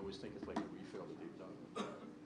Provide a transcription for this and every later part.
always think it's like a refill that they've done.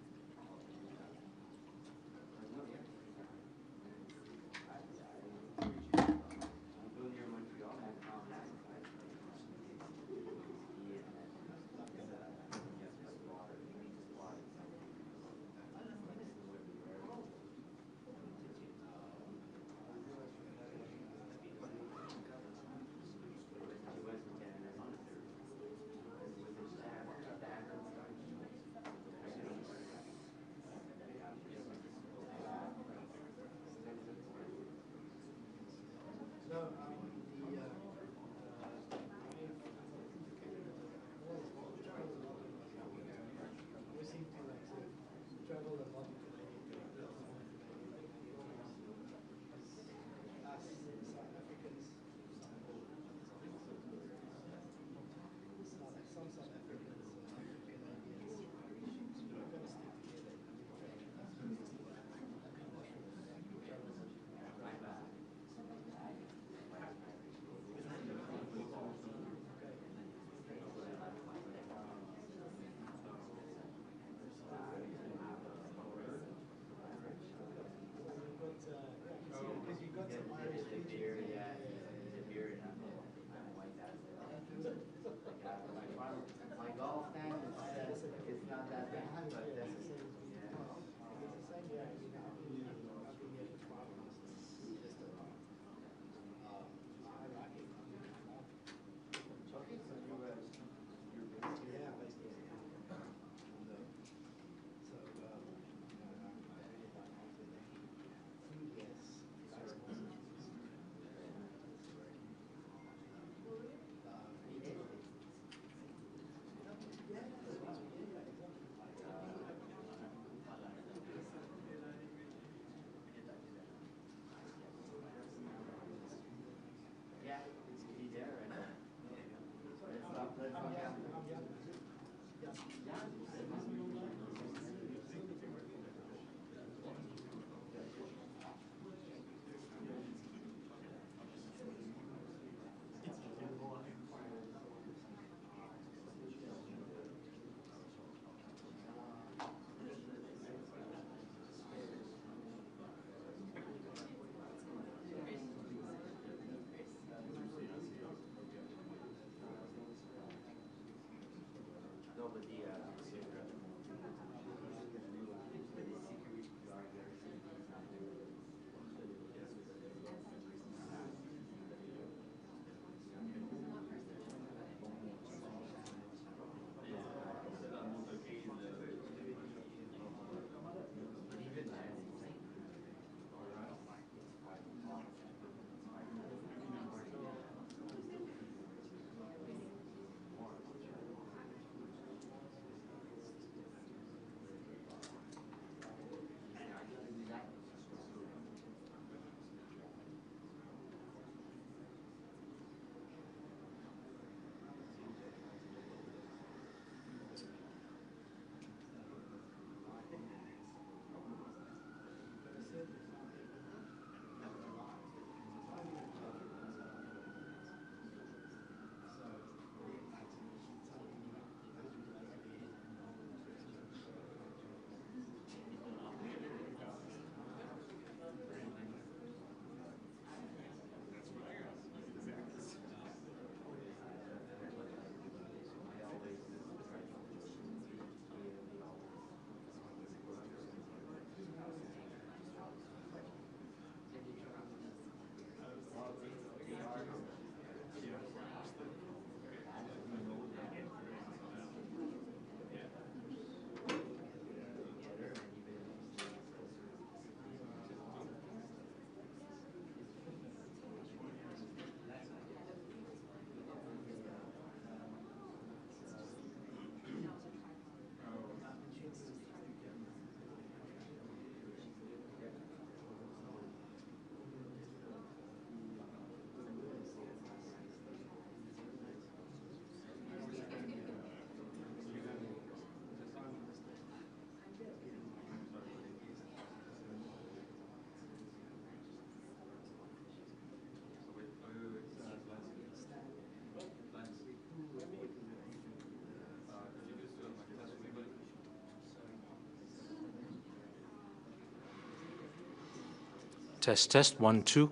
Test, test, 1, 2,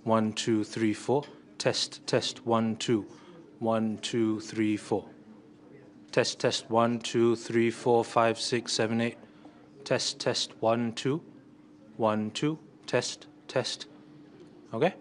1, 2, 3, 4. Test, test, 1, 2, 1, 2, 3, 4. Test, test, 1, 2, 3, 4, 5, 6, 7, 8. Test, test, 1, 2, 1, 2. Test, test. Okay?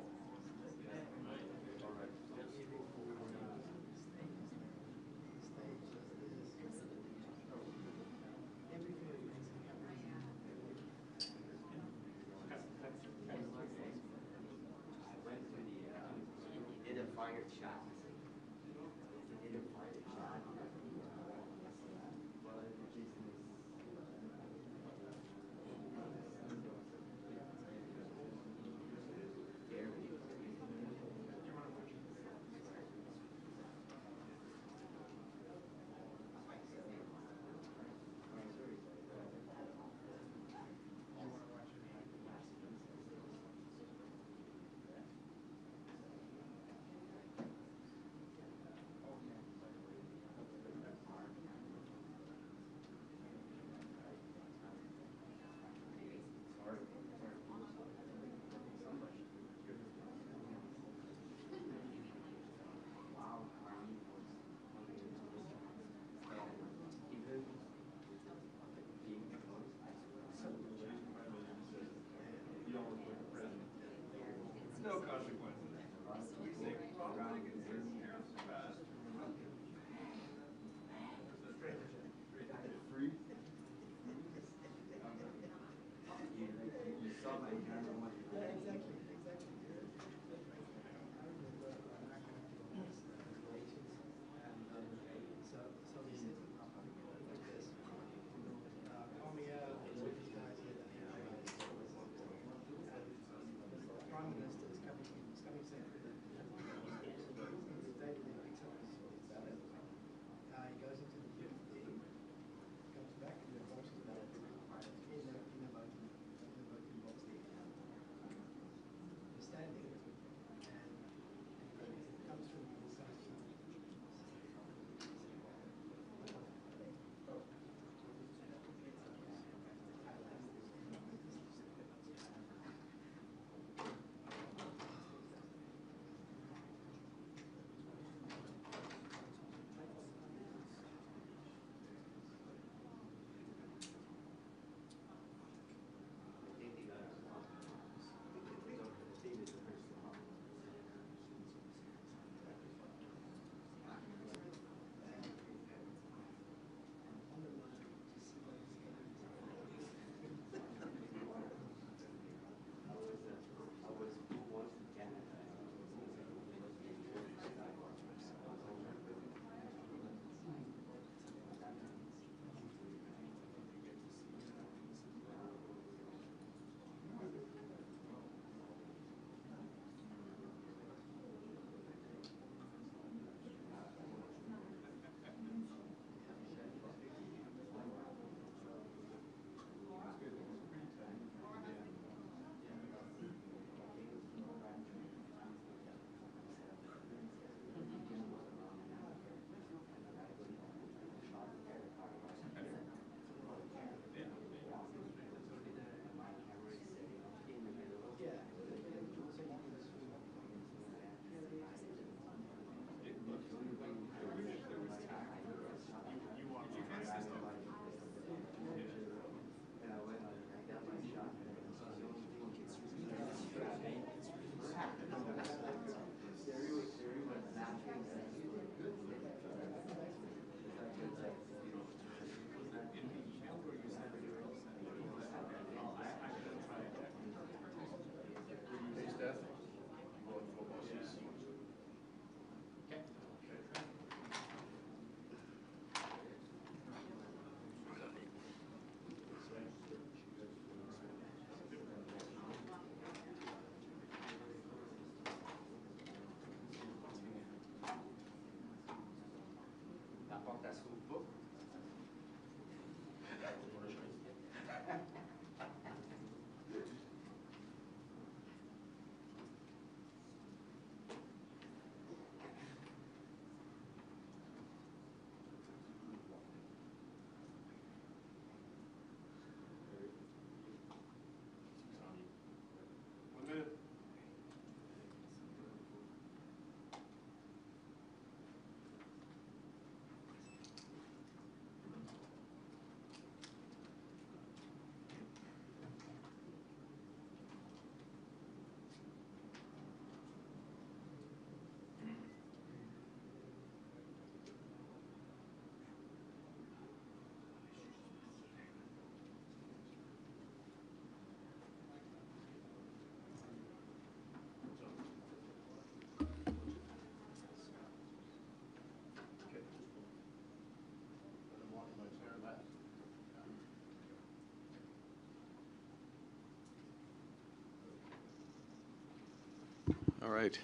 All right.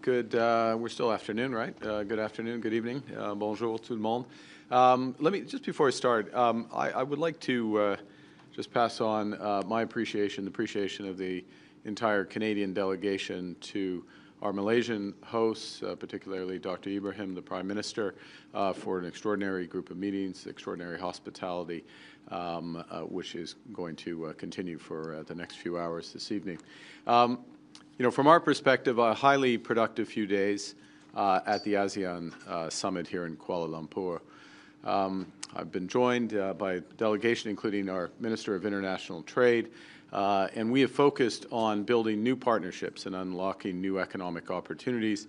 Good. We're still afternoon, right? Good afternoon, good evening. Bonjour tout le monde. Let me, just before I start, I would like to just pass on my appreciation, the appreciation of the entire Canadian delegation to our Malaysian hosts, particularly Dr. Ibrahim, the Prime Minister, for an extraordinary group of meetings, extraordinary hospitality, which is going to continue for the next few hours this evening. You know, from our perspective, a highly productive few days at the ASEAN Summit here in Kuala Lumpur. I've been joined by a delegation including our Minister of International Trade, and we have focused on building new partnerships and unlocking new economic opportunities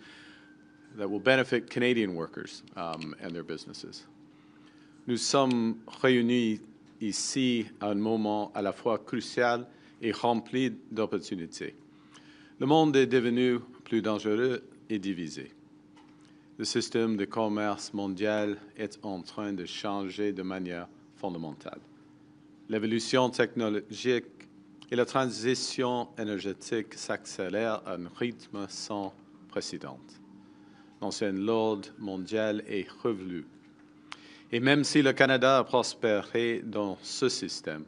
that will benefit Canadian workers and their businesses. Nous sommes réunis ici à un moment à la fois crucial et rempli d'opportunités. Le monde est devenu plus dangereux et divisé. Le système de commerce mondial est en train de changer de manière fondamentale. L'évolution technologique et la transition énergétique s'accélèrent à un rythme sans précédent. L'ancien ordre mondial est revenu. Et même si le Canada a prospéré dans ce système,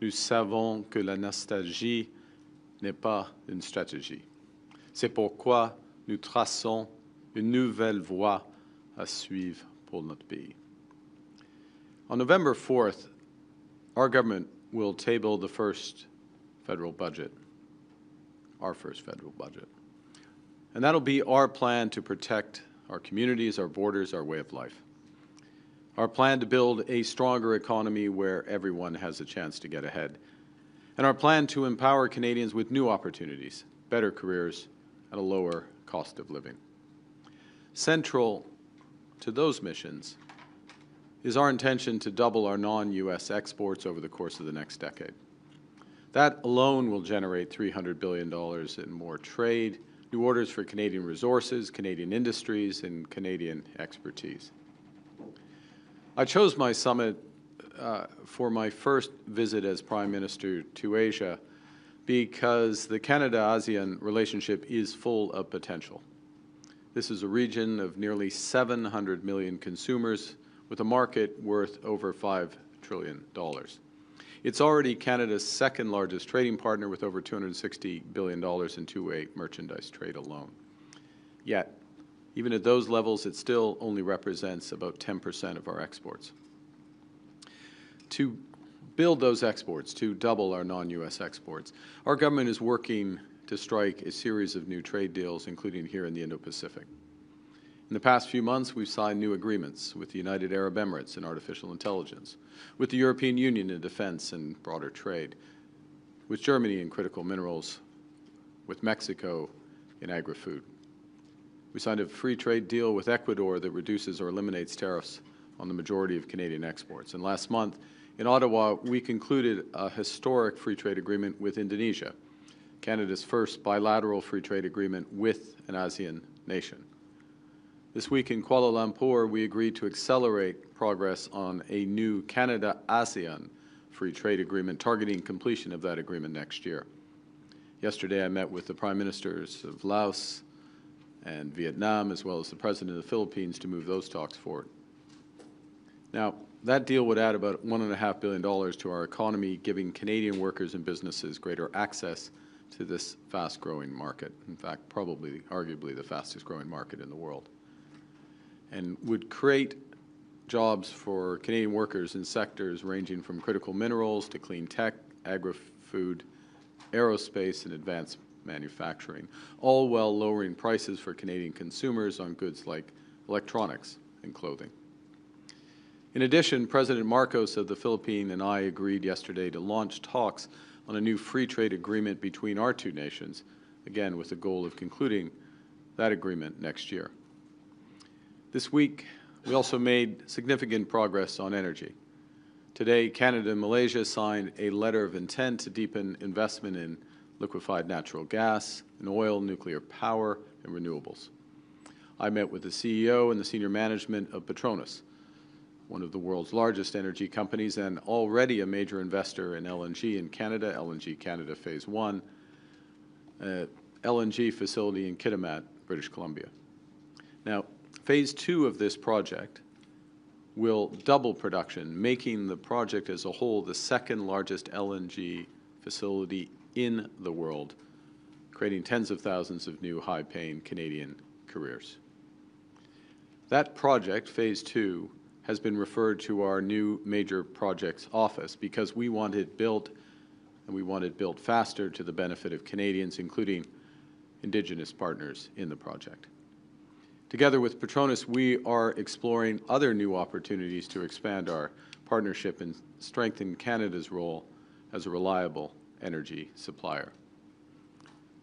nous savons que la nostalgie n'est pas une stratégie. C'est pourquoi nous traçons une nouvelle voie à suivre pour notre pays. On November 4th, our government will table the first federal budget, our first federal budget. And that'll be our plan to protect our communities, our borders, our way of life. Our plan to build a stronger economy where everyone has a chance to get ahead. And our plan to empower Canadians with new opportunities, better careers, and a lower cost of living. Central to those missions is our intention to double our non-U.S. exports over the course of the next decade. That alone will generate $300 billion in more trade, new orders for Canadian resources, Canadian industries, and Canadian expertise. I chose my summit for my first visit as Prime Minister to Asia because the Canada-ASEAN relationship is full of potential. This is a region of nearly 700 million consumers with a market worth over $5 trillion. It's already Canada's second largest trading partner with over $260 billion in two-way merchandise trade alone. Yet, even at those levels, it still only represents about 10% of our exports. To build those exports, to double our non-U.S. exports, our government is working to strike a series of new trade deals, including here in the Indo-Pacific. In the past few months, we've signed new agreements with the United Arab Emirates in artificial intelligence, with the European Union in defense and broader trade, with Germany in critical minerals, with Mexico in agri-food. We signed a free trade deal with Ecuador that reduces or eliminates tariffs on the majority of Canadian exports. And last month, in Ottawa, we concluded a historic free trade agreement with Indonesia, Canada's first bilateral free trade agreement with an ASEAN nation. This week in Kuala Lumpur, we agreed to accelerate progress on a new Canada-ASEAN free trade agreement, targeting completion of that agreement next year. Yesterday, I met with the Prime Ministers of Laos and Vietnam, as well as the President of the Philippines, to move those talks forward. Now, that deal would add about $1.5 billion to our economy, giving Canadian workers and businesses greater access to this fast-growing market. In fact, probably, arguably, the fastest-growing market in the world. And would create jobs for Canadian workers in sectors ranging from critical minerals to clean tech, agri-food, aerospace, and advanced manufacturing, all while lowering prices for Canadian consumers on goods like electronics and clothing. In addition, President Marcos of the Philippines and I agreed yesterday to launch talks on a new free trade agreement between our two nations, again with the goal of concluding that agreement next year. This week, we also made significant progress on energy. Today, Canada and Malaysia signed a letter of intent to deepen investment in liquefied natural gas, in oil, nuclear power, and renewables. I met with the CEO and the senior management of Petronas, one of the world's largest energy companies and already a major investor in LNG in Canada, LNG Canada Phase 1, LNG facility in Kitimat, British Columbia. Now, phase 2 of this project will double production, making the project as a whole the second largest LNG facility in the world, creating tens of thousands of new high-paying Canadian careers. That project, phase 2, has been referred to our new major projects office because we want it built, and we want it built faster to the benefit of Canadians, including Indigenous partners in the project. Together with Petronas, we are exploring other new opportunities to expand our partnership and strengthen Canada's role as a reliable energy supplier.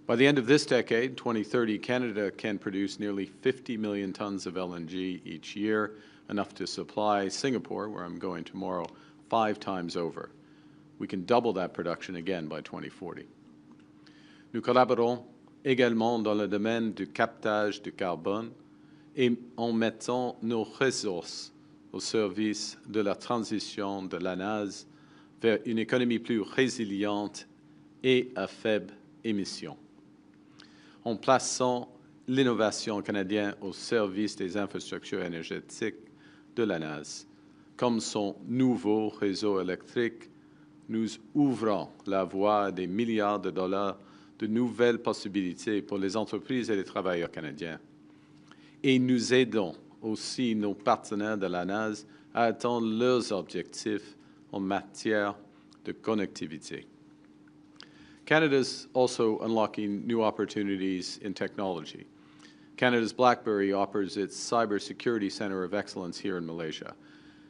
By the end of this decade, 2030, Canada can produce nearly 50 million tons of LNG each year, enough to supply Singapore, where I'm going tomorrow, 5 times over. We can double that production again by 2040. Nous collaborons également dans le domaine du captage du carbone et en mettant nos ressources au service de la transition de l'ANAS vers une économie plus résiliente et à faible émission, en plaçant l'innovation canadienne au service des infrastructures énergétiques de l'ANAS. Comme son nouveau réseau électrique, nous ouvrons la voie à des milliards de dollars de nouvelles possibilités pour les entreprises et les travailleurs canadiens. Et nous aidons aussi nos partenaires de l'ANAS à atteindre leurs objectifs en matière de connectivité. Canada's also unlocking new opportunities in technology. Canada's BlackBerry offers its cybersecurity center of excellence here in Malaysia.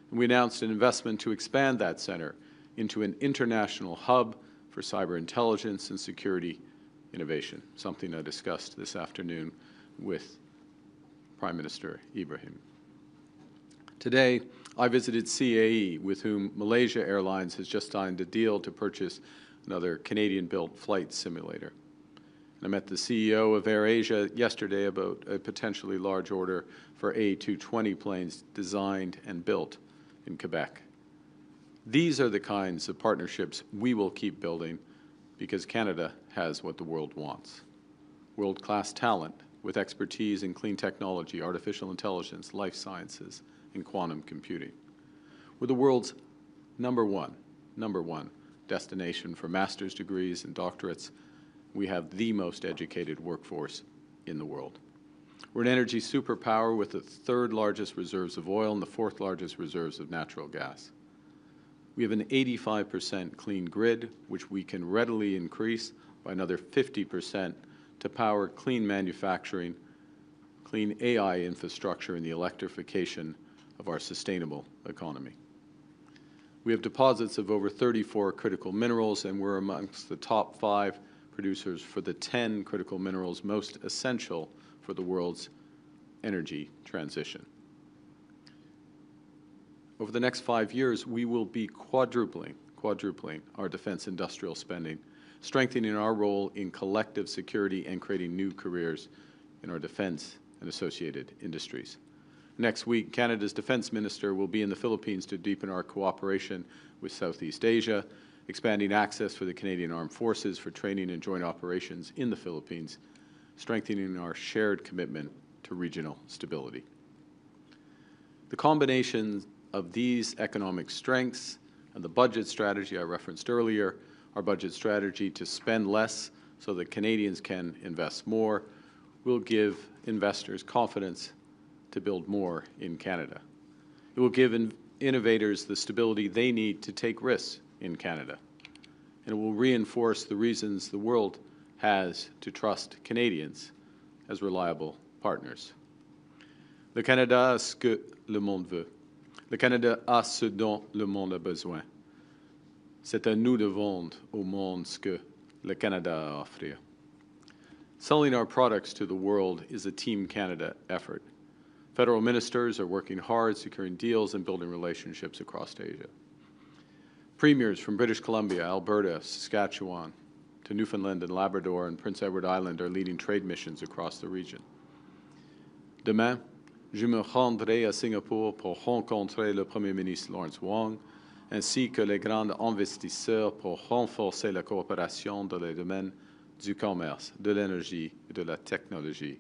And we announced an investment to expand that center into an international hub for cyber intelligence and security innovation, something I discussed this afternoon with Prime Minister Ibrahim. Today, I visited CAE, with whom Malaysia Airlines has just signed a deal to purchase another Canadian-built flight simulator. And I met the CEO of AirAsia yesterday about a potentially large order for A220 planes designed and built in Quebec. These are the kinds of partnerships we will keep building because Canada has what the world wants: world-class talent with expertise in clean technology, artificial intelligence, life sciences, and quantum computing. We're the world's number one destination for master's degrees and doctorates. We have the most educated workforce in the world. We're an energy superpower with the 3rd largest reserves of oil and the 4th largest reserves of natural gas. We have an 85% clean grid, which we can readily increase by another 50% to power clean manufacturing, clean AI infrastructure, and the electrification of our sustainable economy. We have deposits of over 34 critical minerals, and we're amongst the top 5 producers for the 10 critical minerals most essential for the world's energy transition. Over the next 5 years, we will be quadrupling our defense industrial spending, strengthening our role in collective security and creating new careers in our defense and associated industries. Next week, Canada's Defense Minister will be in the Philippines to deepen our cooperation with Southeast Asia, expanding access for the Canadian Armed Forces for training and joint operations in the Philippines, strengthening our shared commitment to regional stability. The combination of these economic strengths and the budget strategy I referenced earlier, our budget strategy to spend less so that Canadians can invest more, will give investors confidence to build more in Canada. It will give innovators the stability they need to take risks in Canada. And it will reinforce the reasons the world has to trust Canadians as reliable partners. Le Canada a ce que le monde veut. Le Canada a ce dont le monde a besoin. C'est à nous de vendre au monde ce que le Canada a à offrir. Selling our products to the world is a Team Canada effort. Federal ministers are working hard, securing deals and building relationships across Asia. Premiers from British Columbia, Alberta, Saskatchewan, to Newfoundland and Labrador and Prince Edward Island are leading trade missions across the region. Demain, je me rendrai à Singapour pour rencontrer le Premier ministre Lawrence Wong, ainsi que les grands investisseurs pour renforcer la coopération dans les domaines du commerce, de l'énergie et de la technologie.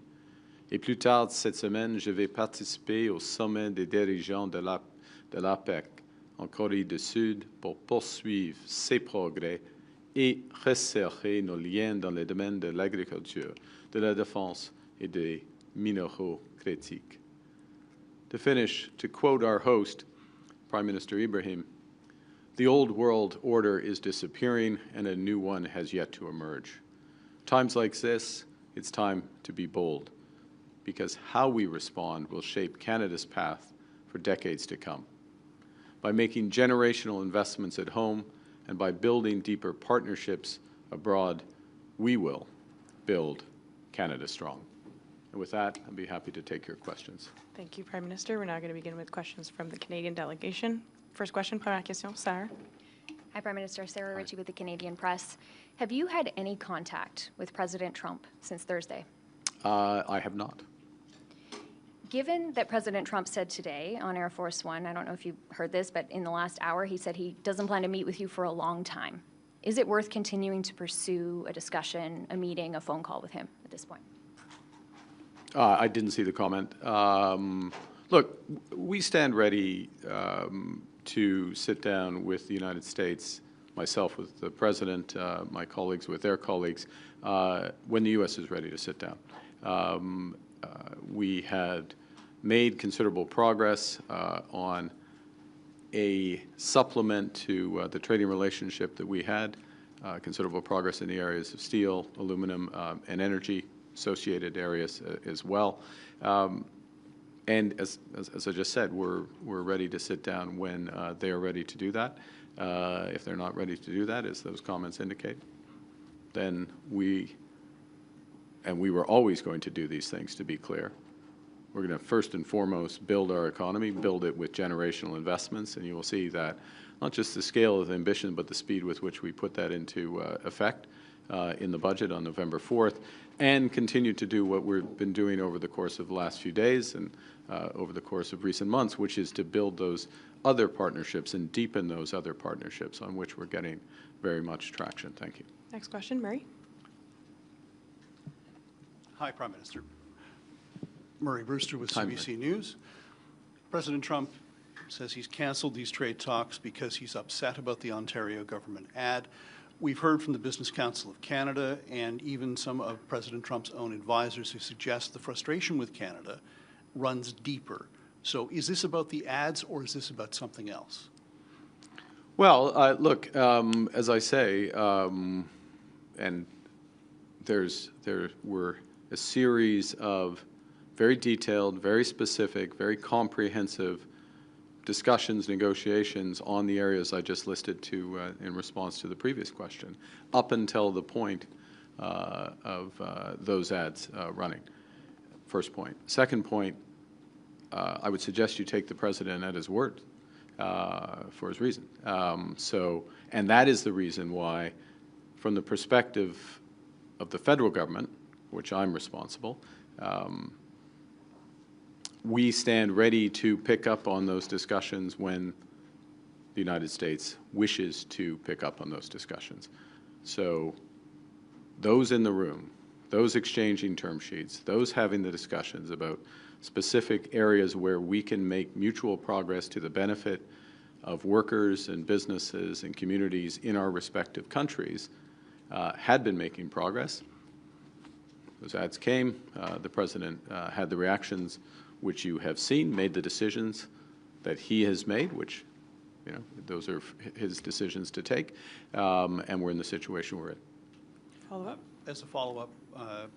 Et plus tard cette semaine, je vais participer au sommet des dirigeants de l'APEC en Corée du Sud pour poursuivre ces progrès et resserrer nos liens dans les domaines de l'agriculture, de la défense et des minéraux critiques. To finish, to quote our host, Prime Minister Ibrahim, "The old world order is disappearing and a new one has yet to emerge. Times like this, it's time to be bold, because how we respond will shape Canada's path for decades to come. By making generational investments at home and by building deeper partnerships abroad, we will build Canada strong." And with that, I'd be happy to take your questions. Thank you, Prime Minister. We're now going to begin with questions from the Canadian delegation. First question, première question, Sarah. Hi, Prime Minister. Sarah Ritchie with the Canadian Press. Have you had any contact with President Trump since Thursday? I have not. Given that President Trump said today on Air Force One, I don't know if you heard this, but in the last hour he said he doesn't plan to meet with you for a long time. Is it worth continuing to pursue a discussion, a meeting, a phone call with him at this point? I didn't see the comment. Look, we stand ready to sit down with the United States, myself with the President, my colleagues with their colleagues, when the U.S. is ready to sit down. We had made considerable progress on a supplement to the trading relationship that we had, considerable progress in the areas of steel, aluminum, and energy, associated areas as well. And as I just said, we're ready to sit down when they are ready to do that. If they're not ready to do that, as those comments indicate, then we were always going to do these things, to be clear. We're going to first and foremost build our economy, build it with generational investments, and you will see that not just the scale of the ambition, but the speed with which we put that into effect in the budget on November 4th, and continue to do what we've been doing over the course of the last few days and over the course of recent months, which is to build those other partnerships and deepen those other partnerships on which we're getting very much traction. Thank you. Next question, Murray. Hi, Prime Minister. Murray Brewster with Hi, CBC News. President Trump says he's canceled these trade talks because he's upset about the Ontario government ad. We've heard from the Business Council of Canada and even some of President Trump's own advisors who suggest the frustration with Canada runs deeper. So is this about the ads or is this about something else? Well, look, as I say, and there were a series of very detailed, very specific, very comprehensive discussions, negotiations on the areas I just listed in response to the previous question, up until the point of those ads running. First point. Second point, I would suggest you take the President at his word for his reason. And that is the reason why, from the perspective of the federal government, which I'm responsible, we stand ready to pick up on those discussions when the United States wishes to pick up on those discussions. So those in the room, those exchanging term sheets, those having the discussions about specific areas where we can make mutual progress to the benefit of workers and businesses and communities in our respective countries, had been making progress. Those ads came. The President had the reactions which you have seen, made the decisions that he has made, which, you know, those are his decisions to take, and we're in the situation we're in. Follow-up. As a follow-up,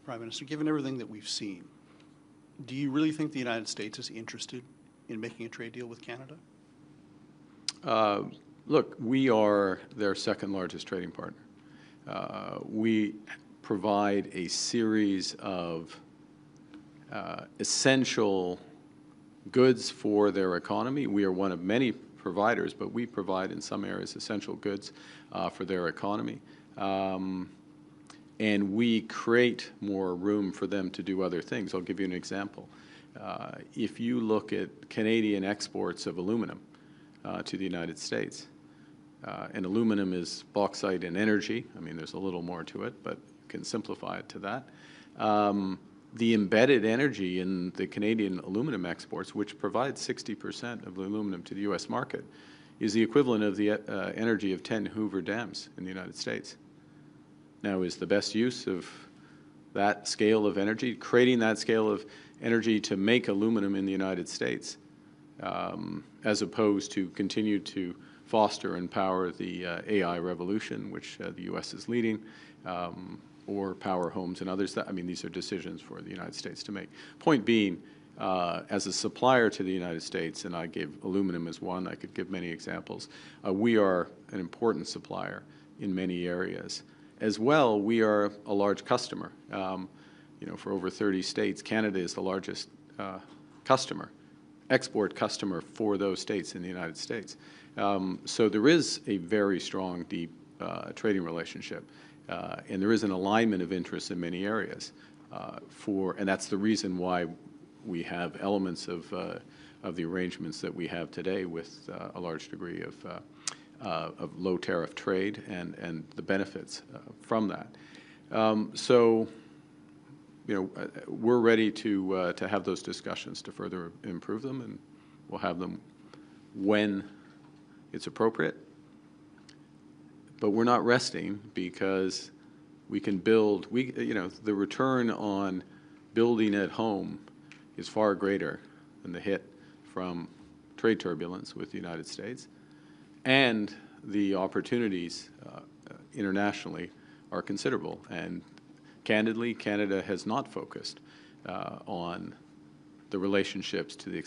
Prime Minister, given everything that we've seen, do you really think the United States is interested in making a trade deal with Canada? Look, we are their second largest trading partner. We provide a series of essential goods for their economy. We are one of many providers, but we provide in some areas essential goods for their economy. And we create more room for them to do other things. I'll give you an example. If you look at Canadian exports of aluminum to the United States, and aluminum is bauxite and energy. I mean, there's a little more to it, but can simplify it to that. The embedded energy in the Canadian aluminum exports, which provides 60% of the aluminum to the U.S. market, is the equivalent of the energy of 10 Hoover dams in the United States. Now, is the best use of that scale of energy, creating that scale of energy to make aluminum in the United States, as opposed to continue to foster and power the AI revolution, which the U.S. is leading, or power homes and others. I mean, these are decisions for the United States to make. Point being, as a supplier to the United States, and I gave aluminum as one, I could give many examples, we are an important supplier in many areas. As well, we are a large customer. You know, for over 30 states, Canada is the largest export customer for those states in the United States. So there is a very strong, deep trading relationship. And there is an alignment of interests in many areas, and that's the reason why we have elements of the arrangements that we have today with a large degree of low tariff trade and the benefits from that. So, you know, we're ready to have those discussions to further improve them, and we'll have them when it's appropriate. But we're not resting because we can build, you know, the return on building at home is far greater than the hit from trade turbulence with the United States. And the opportunities internationally are considerable. And candidly, Canada has not focused on the relationships to the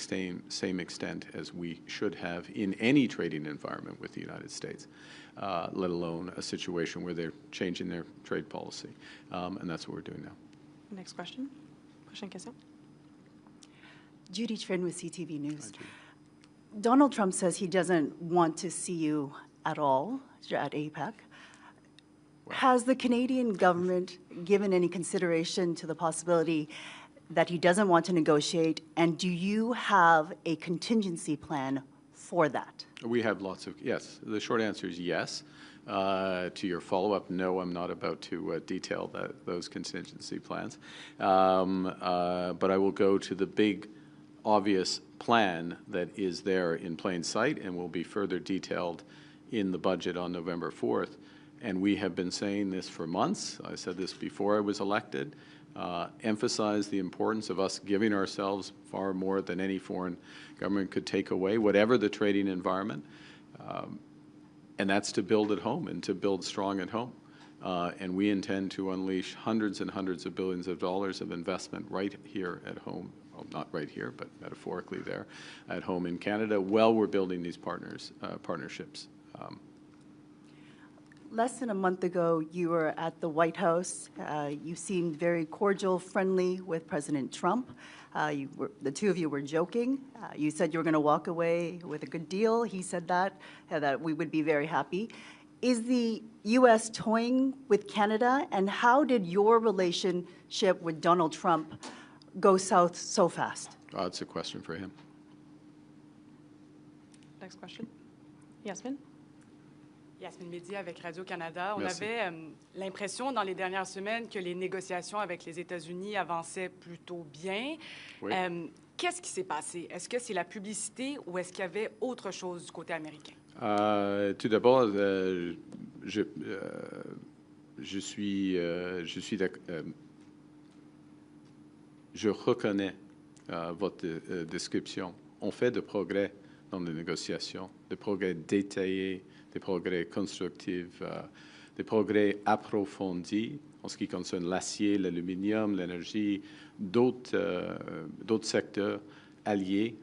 same extent as we should have in any trading environment with the United States, let alone a situation where they're changing their trade policy. And that's what we're doing now. Next question. Prochaine question. Judy Trin with CTV News. Donald Trump says he doesn't want to see you at all at APEC. Has the Canadian government given any consideration to the possibility that he doesn't want to negotiate, and do you have a contingency plan for that? We have lots of, yes. The short answer is yes. To your follow-up, no, I'm not about to detail those contingency plans. But I will go to the big, obvious plan that is there in plain sight and will be further detailed in the budget on November 4th. And we have been saying this for months. I said this before I was elected. Emphasize the importance of us giving ourselves far more than any foreign government could take away, whatever the trading environment. And that's to build at home and to build strong at home. And we intend to unleash hundreds and hundreds of billions of dollars of investment right here at home. Well, not right here, but metaphorically there, at home in Canada, while we're building these partnerships. Less than a month ago, you were at the White House. You seemed very cordial, friendly with President Trump. The two of you were joking. You said you were going to walk away with a good deal. He said that we would be very happy. Is the U.S. toying with Canada, and how did your relationship with Donald Trump go south so fast? It's a question for him. Next question. Yasmin. Yasmin Mehdi avec Radio-Canada. On Merci. avait l'impression dans les dernières semaines que les négociations avec les États-Unis avançaient plutôt bien. Oui. Qu'est-ce qui s'est passé? Est-ce que c'est la publicité ou est-ce qu'il y avait autre chose du côté américain? Tout d'abord, je reconnais votre description. On fait de progrès dans les négociations, des progrès détaillés, des progrès constructifs, des progrès approfondis en ce qui concerne l'acier, l'aluminium, l'énergie, d'autres secteurs alliés.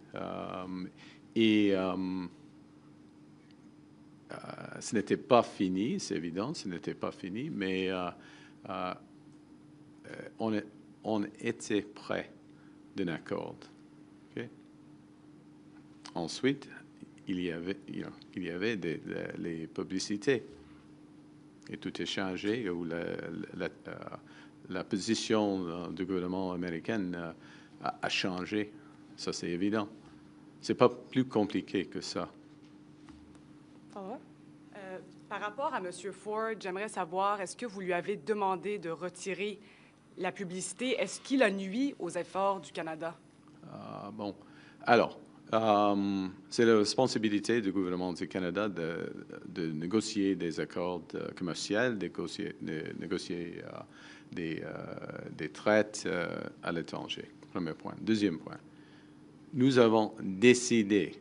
Et ce n'était pas fini, c'est évident, ce n'était pas fini, mais on était prêt d'un accord. Okay? Ensuite, il y avait les publicités. Et tout est changé, où la position du gouvernement américain a changé. Ça, c'est évident. Ce n'est pas plus compliqué que ça. Follow-up. Par rapport à M. Ford, j'aimerais savoir, est-ce que vous lui avez demandé de retirer la publicité? Est-ce qu'il a nui aux efforts du Canada? Bon, alors, c'est la responsabilité du gouvernement du Canada de négocier des accords commerciaux, de négocier des traités à l'étranger. Premier point. Deuxième point, nous avons décidé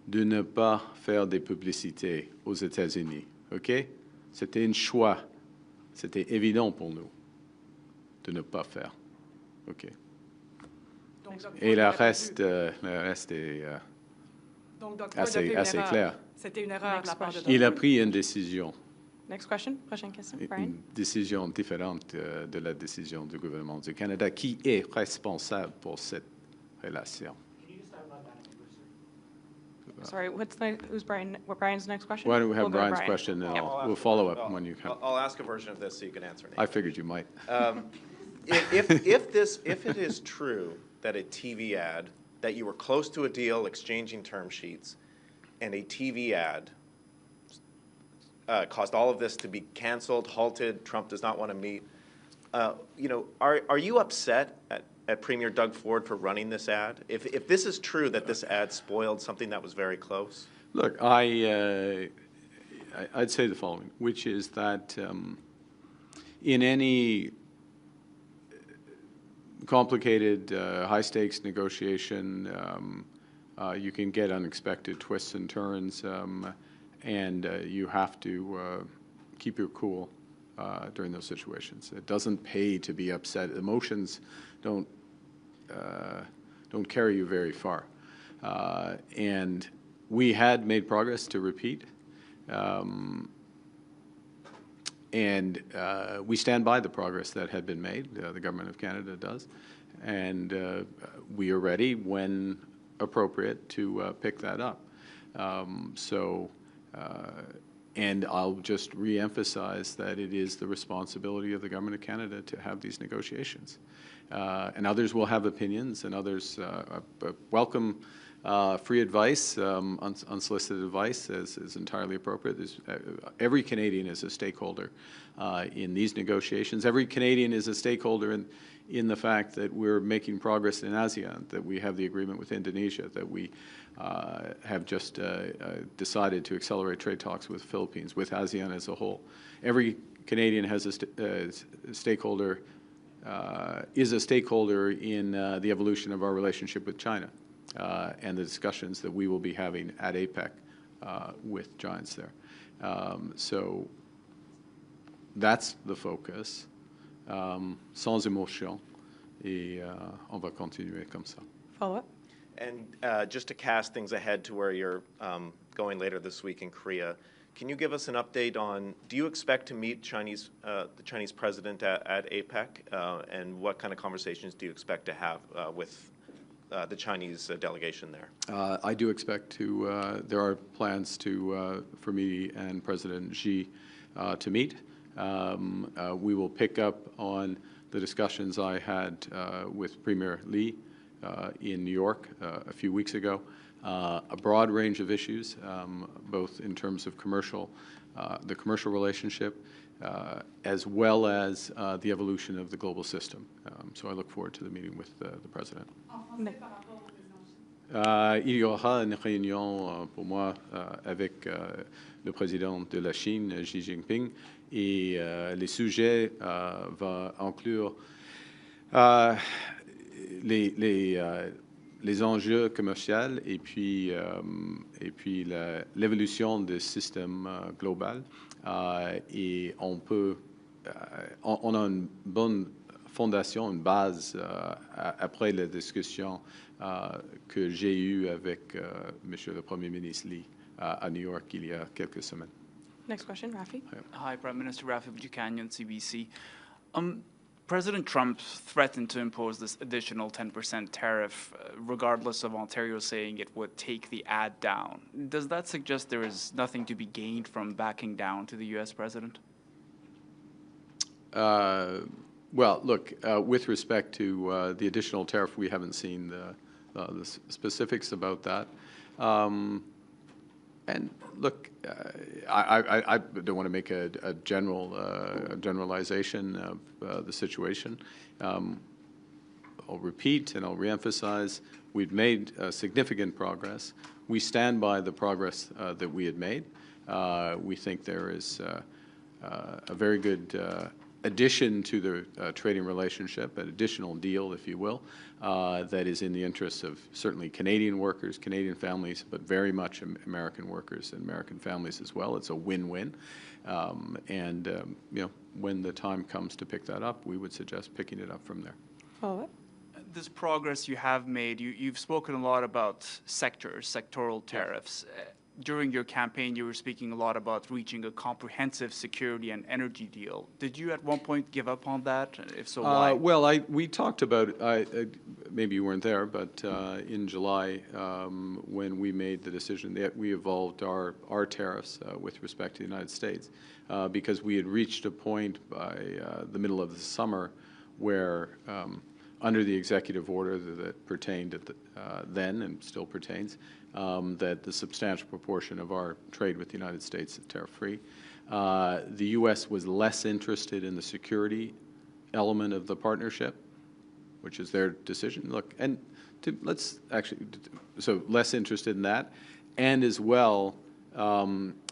de ne pas faire des publicités aux États-Unis. OK? C'était un choix. C'était évident pour nous de ne pas faire. OK? Donc, Doug Et Ford le aurait pas reste dû. est Donc, Doug Ford a fait assez, une assez erreur. clair. C'était une erreur de la part de Doug Il a Ford. pris une décision, Next question. Prochaine question. Brian. une décision différente de la décision du gouvernement du Canada qui est responsable pour cette relation. Sorry, who's Brian? What Brian's next question? Why don't we have We'll go to Brian's Brian. question, and I'll we'll ask- follow up when you come. I'll ask a version of this so you can answer it. I figured you might. If it is true that a TV ad, that you were close to a deal, exchanging term sheets, and a TV ad caused all of this to be canceled, halted, Trump does not want to meet, are you upset at Premier Doug Ford for running this ad? If this is true that this ad spoiled something that was very close? Look, I'd say the following, which is that in any complicated, high-stakes negotiation, you can get unexpected twists and turns, and you have to keep your cool during those situations. It doesn't pay to be upset. Emotions don't carry you very far. And we had made progress, to repeat, and we stand by the progress that had been made. The Government of Canada does. And we are ready, when appropriate, to pick that up. And I'll just re-emphasize that it is the responsibility of the Government of Canada to have these negotiations. And others will have opinions, and others welcome free advice, unsolicited advice is entirely appropriate. Every Canadian is a stakeholder in these negotiations. Every Canadian is a stakeholder in the fact that we're making progress in ASEAN, that we have the agreement with Indonesia, that we have just decided to accelerate trade talks with the Philippines, with ASEAN as a whole. Every Canadian has a stakeholder, is a stakeholder in the evolution of our relationship with China and the discussions that we will be having at APEC with giants there. So that's the focus, sans émotion, et on va continuer comme ça. Follow up. And just to cast things ahead to where you're going later this week in Korea, can you give us an update on, do you expect to meet the Chinese president at APEC? And what kind of conversations do you expect to have with the Chinese delegation there? I do expect to, there are plans for me and President Xi to meet. We will pick up on the discussions I had with Premier Lee in New York a few weeks ago. A broad range of issues, both in terms of the commercial relationship, as well as the evolution of the global system. So I look forward to the meeting with the President. Il y aura une réunion pour moi avec le président de la Chine, Xi Jinping, et les sujets vont inclure les enjeux commerciaux et puis l'évolution du système global. Et on a une bonne fondation, une base après la discussion que j'ai eue avec Monsieur le Premier ministre Lee à New York il y a quelques semaines. Next question, Rafi. Hi, Prime Minister Rafi Buchanan, CBC. President Trump threatened to impose this additional 10% tariff, regardless of Ontario saying it would take the ad down. Does that suggest there is nothing to be gained from backing down to the U.S. president? Well, look, with respect to the additional tariff, we haven't seen the specifics about that. And look, I don't want to make a generalization of the situation. I'll repeat and I'll reemphasize, we've made significant progress. We stand by the progress that we had made. We think there is a very good addition to the trading relationship, an additional deal, if you will, that is in the interests of certainly Canadian workers, Canadian families, but very much American workers and American families as well. It's a win-win. When the time comes to pick that up, we would suggest picking it up from there. Follow-up? This progress you have made, you've spoken a lot about sectoral tariffs. During your campaign, you were speaking a lot about reaching a comprehensive security and energy deal. Did you at one point give up on that? If so, why? Well, we talked about, maybe you weren't there, but in July, when we made the decision that we evolved our tariffs with respect to the United States, because we had reached a point by the middle of the summer where under the executive order that pertained at then and still pertains, that the substantial proportion of our trade with the United States is tariff-free. The U.S. was less interested in the security element of the partnership, which is their decision. Look, and let's actually, so less interested in that, and as well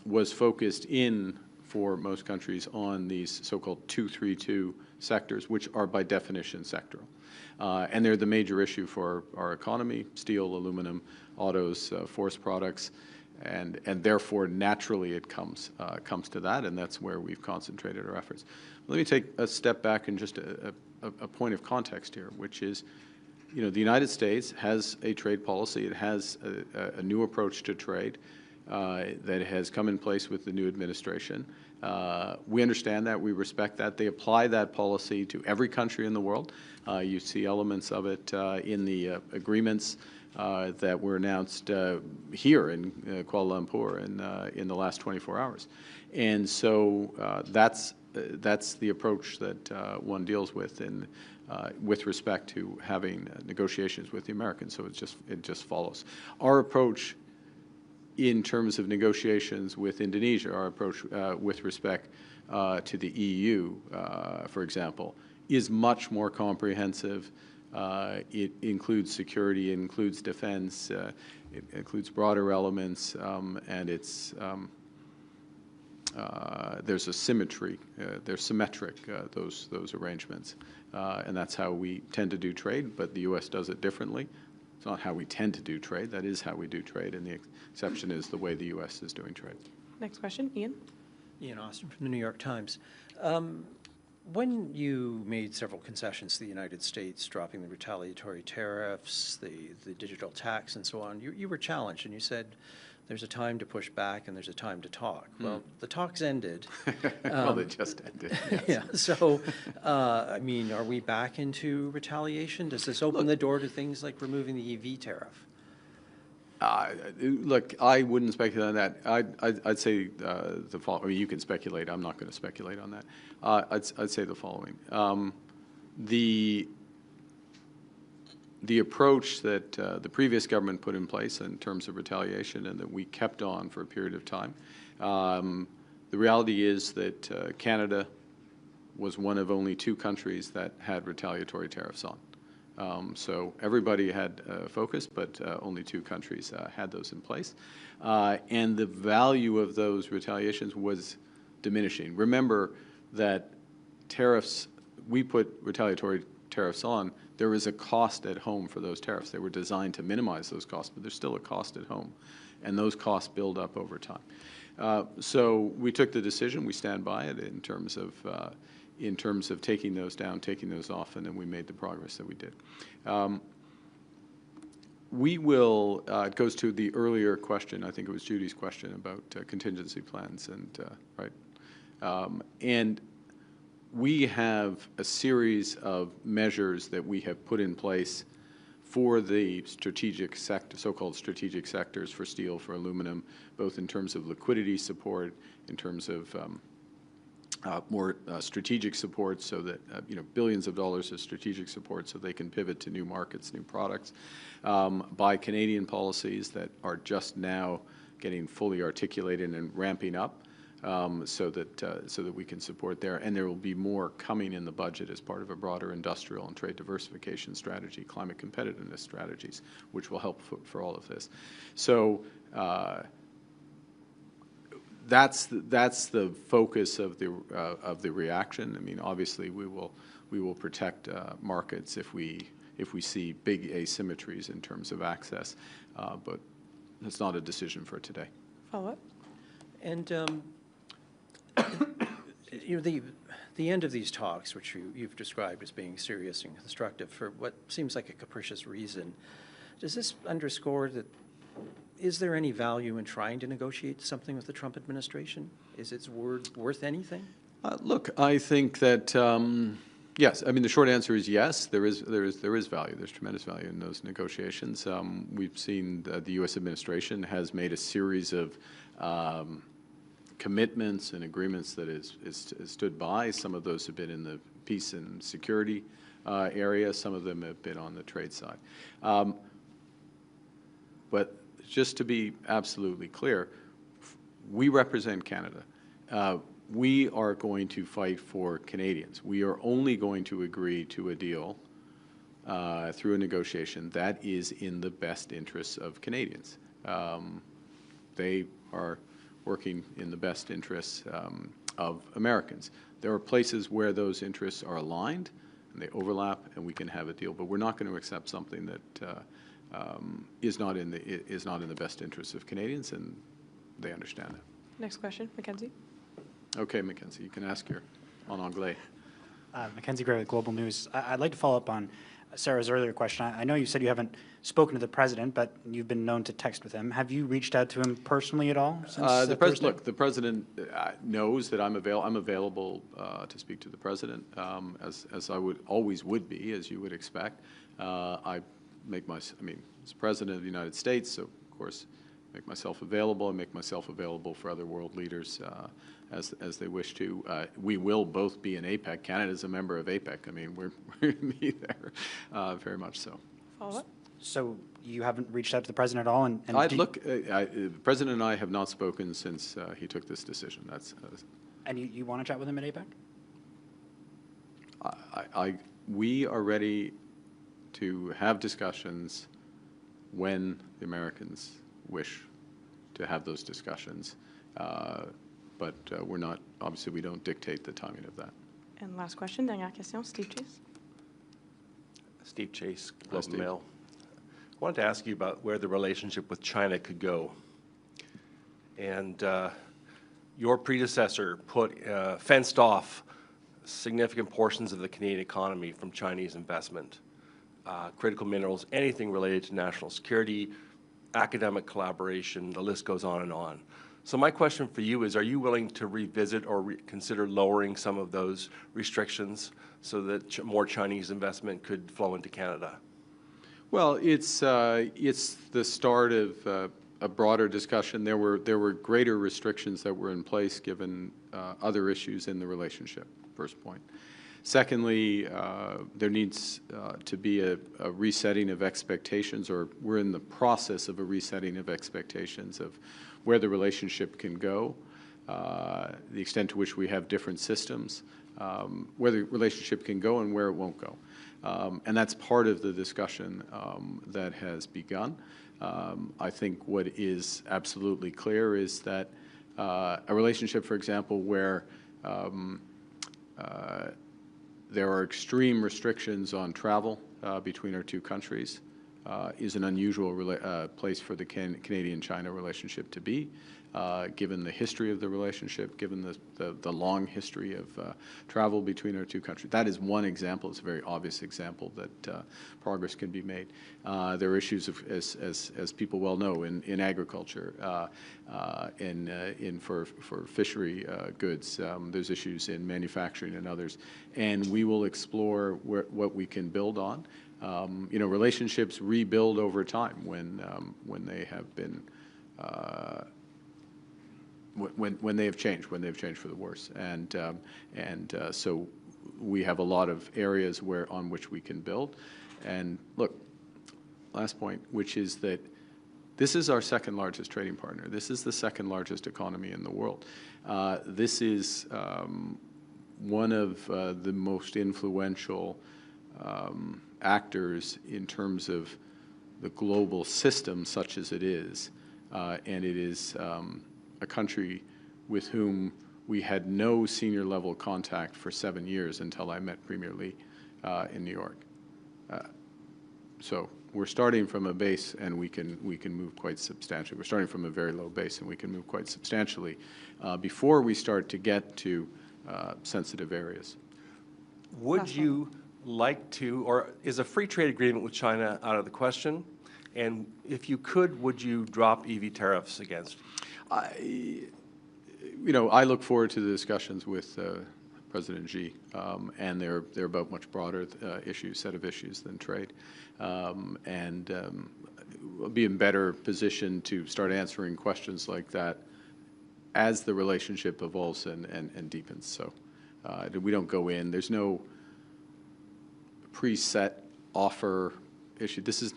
was focused in, for most countries, on these so-called 232 sectors, which are by definition sectoral. And they're the major issue for our economy: steel, aluminum, autos, forest products, and therefore naturally it comes to that, and that's where we've concentrated our efforts. Let me take a step back and just a point of context here, which is, the United States has a trade policy. It has a new approach to trade that has come in place with the new administration. We understand that. We respect that. They apply that policy to every country in the world. You see elements of it in the agreements that were announced here in Kuala Lumpur in the last 24 hours. And so that's the approach that one deals with with respect to having negotiations with the Americans. So it just follows. Our approach in terms of negotiations with Indonesia, our approach with respect to the EU, for example, is much more comprehensive. It includes security, it includes defense, it includes broader elements, and it's there's a symmetry. They're symmetric, those arrangements, and that's how we tend to do trade. But the U.S. does it differently. It's not how we tend to do trade. That is how we do trade, and the exception is the way the U.S. is doing trade. Next question, Ian. Ian Austin from the New York Times. When you made several concessions to the United States, dropping the retaliatory tariffs, the digital tax, and so on, you were challenged, and you said there's a time to push back and there's a time to talk. Well, the talks ended. Well, they just ended. Yes. Yeah. So, I mean, are we back into retaliation? Does this open the door to things like removing the EV tariff? Look, I wouldn't speculate on that. I'd say the following. I mean, you can speculate. I'm not going to speculate on that. I'd say the following. The approach that the previous government put in place in terms of retaliation and that we kept on for a period of time, the reality is that Canada was one of only 2 countries that had retaliatory tariffs on. So everybody had focus, but only 2 countries had those in place. And the value of those retaliations was diminishing. Remember that tariffs, we put retaliatory tariffs on, there is a cost at home for those tariffs. They were designed to minimize those costs, but there's still a cost at home, and those costs build up over time. So we took the decision, we stand by it in terms of taking those down, taking those off, and then we made the progress that we did. We will, it goes to the earlier question, I think it was Judy's question about contingency plans, and right. And we have a series of measures that we have put in place for the strategic sector, so-called strategic sectors for steel, for aluminum, both in terms of liquidity support, in terms of more strategic support, so that billions of dollars of strategic support so they can pivot to new markets, new products, by Canadian policies that are just now getting fully articulated and ramping up so that we can support there. And there will be more coming in the budget as part of a broader industrial and trade diversification strategy, climate competitiveness strategies, which will help for all of this. So that's the focus of the reaction. I mean, obviously, we will protect markets if we see big asymmetries in terms of access, but it's not a decision for today. Follow-up? And you know, the end of these talks, which you've described as being serious and constructive for what seems like a capricious reason, does this underscore that? Is there any value in trying to negotiate something with the Trump administration? Is its word worth anything? Look, I think that yes. I mean, the short answer is yes. There is value. There's tremendous value in those negotiations. We've seen the U.S. administration has made a series of commitments and agreements that is stood by. Some of those have been in the peace and security area. Some of them have been on the trade side. But just to be absolutely clear, we represent Canada. We are going to fight for Canadians. We are only going to agree to a deal through a negotiation that is in the best interests of Canadians. They are working in the best interests of Americans. There are places where those interests are aligned and they overlap, and we can have a deal. But we're not going to accept something that is not in the best interests of Canadians, and they understand that. Next question, Mackenzie. Okay, Mackenzie, you can ask your en anglais. Mackenzie Gray with Global News. I'd like to follow up on Sarah's earlier question. I know you said you haven't spoken to the president, but you've been known to text with him. Have you reached out to him personally at all since the president knows that I'm available to speak to the president, as I always would be, as you would expect. As President of the United States, so of course, make myself available and make myself available for other world leaders as they wish to. We will both be in APEC. Canada's a member of APEC. I mean, we're going to be there, very much so. Follow-up? So you haven't reached out to the president at all? The president and I have not spoken since he took this decision. And you want to chat with him at APEC? We are ready to have discussions when the Americans wish to have those discussions. But we're not, obviously, we don't dictate the timing of that. And last question, dernière question, Steve Chase. Steve Chase, Globe and Mail. I wanted to ask you about where the relationship with China could go. And your predecessor fenced off significant portions of the Canadian economy from Chinese investment. Critical minerals, anything related to national security, academic collaboration, the list goes on and on. So my question for you is, are you willing to revisit or consider lowering some of those restrictions so that more Chinese investment could flow into Canada? Well, it's the start of a broader discussion. There were greater restrictions that were in place given other issues in the relationship, first point. Secondly, there needs to be a resetting of expectations, or we're in the process of a resetting of expectations of where the relationship can go, the extent to which we have different systems, where the relationship can go and where it won't go. And that's part of the discussion that has begun. I think what is absolutely clear is that a relationship, for example, where there are extreme restrictions on travel between our two countries is an unusual place for the Canadian-China relationship to be, given the history of the relationship, given the long history of travel between our two countries. That is one example. It's a very obvious example that progress can be made. There are issues, as people well know, in agriculture, for fishery goods. There's issues in manufacturing and others. And we will explore what we can build on. Relationships rebuild over time when they have been when they have changed for the worse, and so we have a lot of areas on which we can build. And look, last point, which is that This is our second largest trading partner. This is the second largest economy in the world. This is one of the most influential actors in terms of the global system, such as it is, and it is a country with whom we had no senior level contact for 7 years until I met Premier Lee in New York. So we're starting from a base, and we can move quite substantially. We're starting from a very low base, and we can move quite substantially before we start to get to sensitive areas. Would you like to, or is a free trade agreement with China out of the question? And if you could, would you drop EV tariffs against? I look forward to the discussions with President Xi, and they're about much broader set of issues than trade, and we'll be in better position to start answering questions like that as the relationship evolves and deepens. So we don't go in. There's no preset offer issue. This is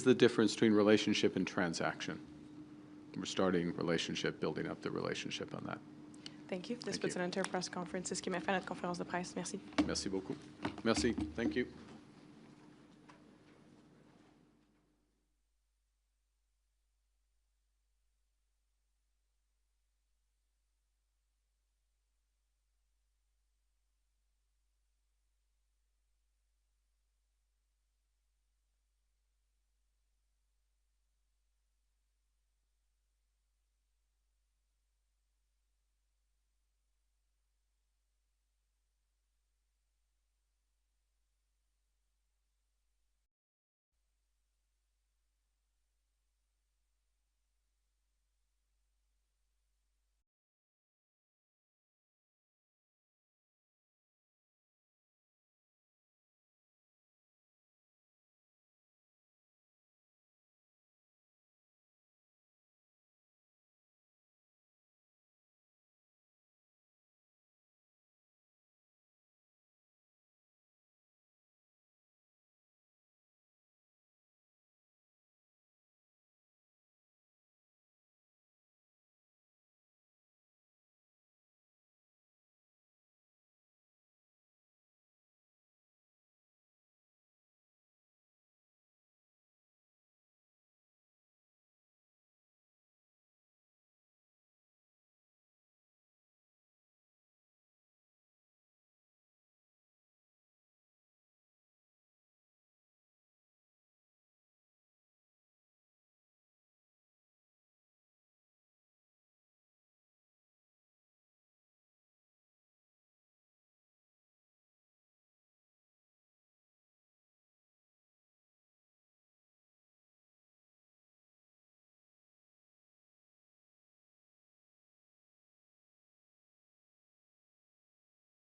the difference between relationship and transaction. We're starting relationship, building up the relationship on that. Thank you. This puts an end to our press conference. C'est ce qui met fin à notre conférence de presse. Merci. Merci beaucoup. Merci. Thank you.